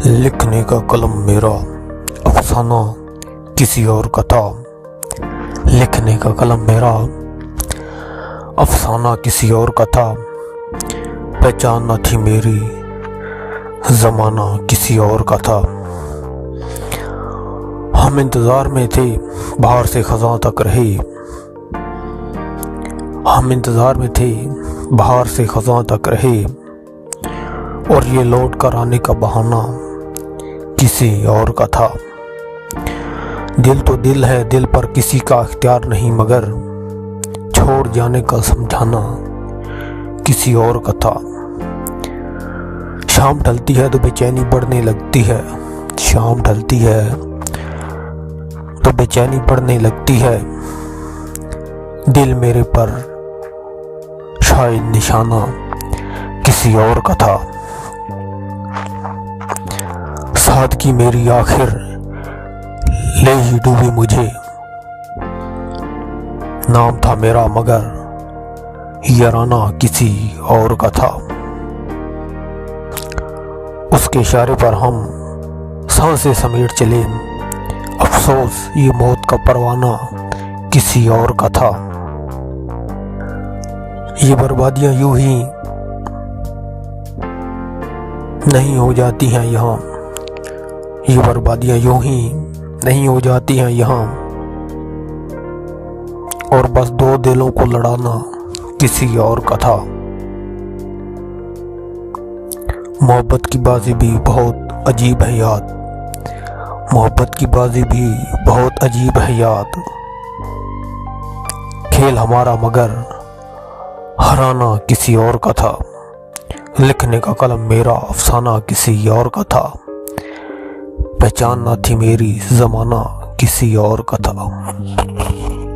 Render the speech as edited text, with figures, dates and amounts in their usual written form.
लिखने का कलम मेरा, अफसाना किसी और का था। लिखने का कलम मेरा, अफसाना किसी और का था। पहचान न थी मेरी, ज़माना किसी और का था। हम इंतज़ार में थे, बाहर से ख़ज़ां तक रहे। हम इंतज़ार में थे, बाहर से ख़ज़ां तक रहे। और ये लौट कर आने का बहाना किसी और का था। दिल तो दिल है, दिल पर किसी का इख्तियार नहीं, मगर छोड़ जाने का समझाना किसी और का था। शाम ढलती है तो बेचैनी बढ़ने लगती है। शाम ढलती है तो बेचैनी बढ़ने लगती है। दिल मेरे पर शायद निशाना किसी और का था। सादगी मेरी आखिर ले ही डूबी मुझे। नाम था मेरा मगर याराना किसी और का था। उसके इशारे पर हम सांसें समेट चले। अफसोस ये मौत का परवाना किसी और का था। ये बर्बादियां यूं ही नहीं हो जाती हैं यहाँ। ये बर्बादियां यूं ही नहीं हो जाती हैं यहाँ। और बस दो दिलों को लड़ाना किसी और का था। मोहब्बत की बाजी भी बहुत अजीब है याद। मोहब्बत की बाजी भी बहुत अजीब है याद। खेल हमारा मगर हराना किसी और का था। लिखने का कलम मेरा, अफसाना किसी और का था। पहचान न थी मेरी, ज़माना किसी और का था।